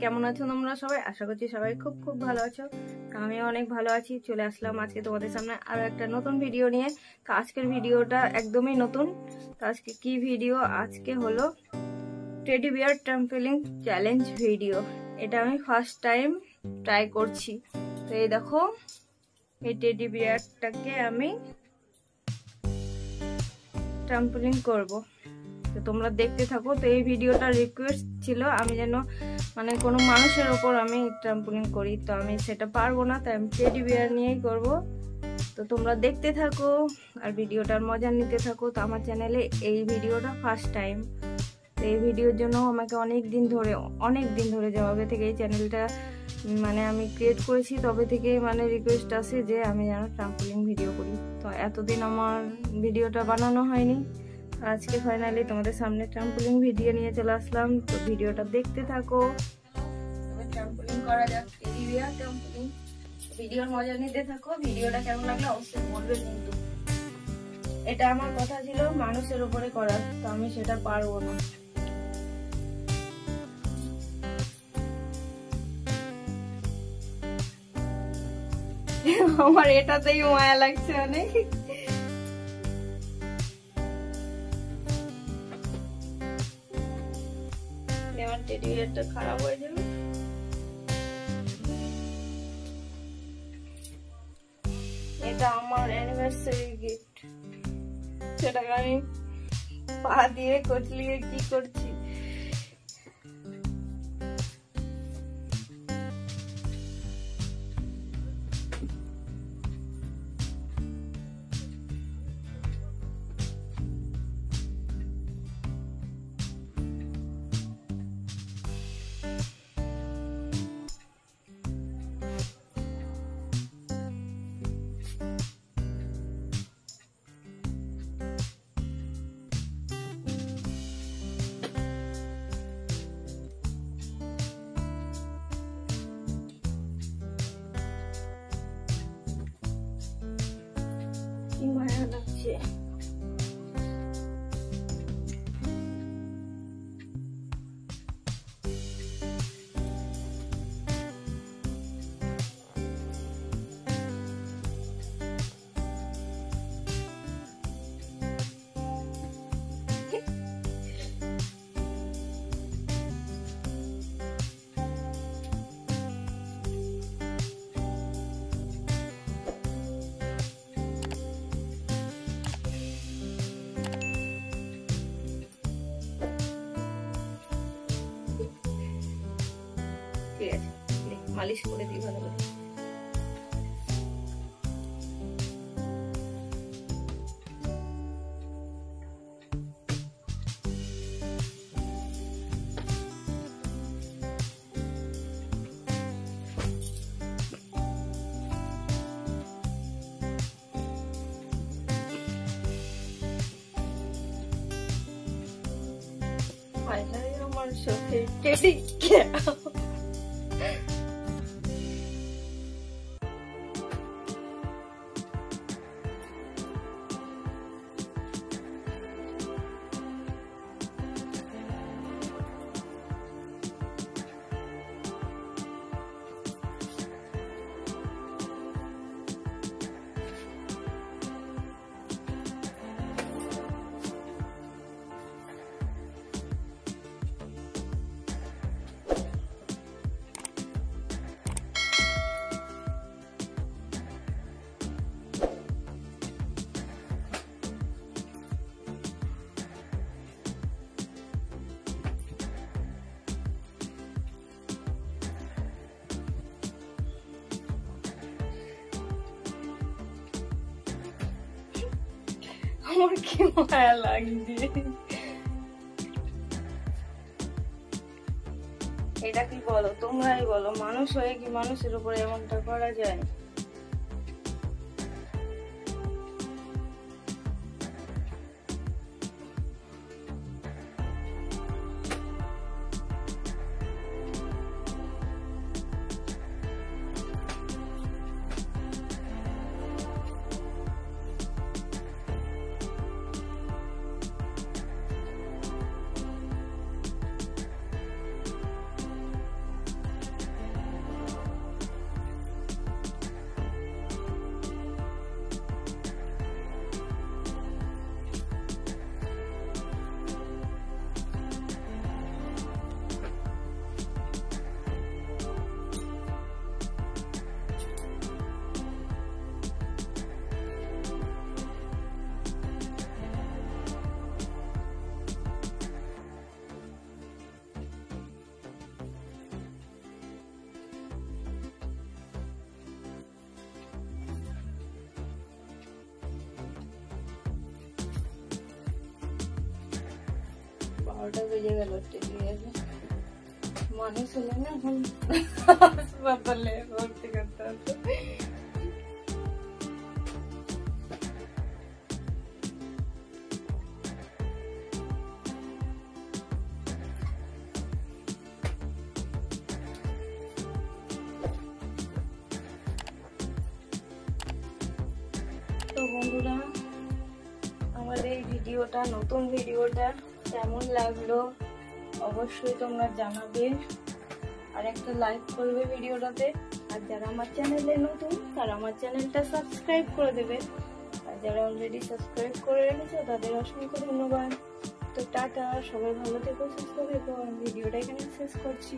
কেমন আছো তোমরা সবাই? আশা করছি সবাই খুব খুব ভালো আছো। আমিও অনেক ভালো আছি। চলে আসলাম আজকে তোমাদের সামনে আরো একটা নতুন ভিডিও নিয়ে। তো আজকের ভিডিওটা একদমই নতুন। তো আজকে কি ভিডিও? আজকে হলো টেডি বিয়ার ট্রাম্পলিং চ্যালেঞ্জ ভিডিও। এটা আমি ফার্স্ট টাইম ট্রাই করছি। তো এই দেখো, এই টেডি বিয়ারটাকে আমি ট্রাম্পলিং করব। তো তোমরা দেখতে থাকো। তো এই ভিডিওটা রিকোয়েস্ট ছিল আমি যেন মানে কোনো মানুষের ওপর আমি ট্রাম্পলিং করি। তো আমি সেটা পারবো না, তাই আমি টেডি বিয়ার নিয়েই করব। তো তোমরা দেখতে থাকো আর ভিডিওটার মজা নিতে থাকো। তো আমার চ্যানেলে এই ভিডিওটা ফার্স্ট টাইম। তো এই ভিডিওর জন্য আমাকে অনেক দিন ধরে যাওয়াবে থেকে এই চ্যানেলটা মানে আমি ক্রিয়েট করেছি, তবে থেকে মানে রিকোয়েস্ট আসে যে আমি যেন ট্রাম্পলিং ভিডিও করি। তো এতদিন আমার ভিডিওটা বানানো হয়নি। আজকে ফাইনালি তোমাদের সামনে ট্রাম্পলিং ভিডিও নিয়ে চলে আসলাম। তো ভিডিওটা দেখতে থাকো। ট্রাম্পলিং করা যাক, টেডি বিয়ার ট্রাম্পলিং। ভিডিওর মজা নিতে থাকো। ভিডিওটা কেমন লাগলো অবশ্যই বলবে। কিন্তু এটা আমার কথা ছিল মানুষের উপরে করার, তো আমি সেটা পারবো না। আমার এটাতেই মায়া লাগছে অনেক। আমার টেডি বিয়ারটা খারাপ হয়ে যাবে। এটা আমার অ্যানিভার্সারি গিফট, সেটাকে আমি পা দিয়ে কচলিয়ে কি করছি। কি মায়া লাগছে। ঠিক আছে, মালিশ করে দিই ভালো করে। ফাইনালি আমার শখের টেডি বিয়ার। আমার কি মায়া লাগছে। এটা কি বলো, তোমরাই বলো, মানুষ হয়ে কি মানুষের উপরে এমনটা করা যায়? 12টা বেজে গেল, টেডি বিয়ারে মানুষ হলে না এখন হাসপাতালে ভর্তি করতে হতো। তো বন্ধুরা, আমার এই ভিডিওটা, নতুন ভিডিওটা কেমন লাগলো অবশ্যই তোমরা জানাবে, আর একটা লাইক করবে ভিডিওটাতে। আর যারা আমার চ্যানেলে নতুন তারা আমার চ্যানেলটা সাবস্ক্রাইব করে দেবে, আর যারা অলরেডি সাবস্ক্রাইব করে রেখেছো তাদের অসংখ্য ধন্যবাদ। তো টাটা, সবাই ভালো থেকো, সুস্থ থেকো। ভিডিওটা এখানে শেষ করছি।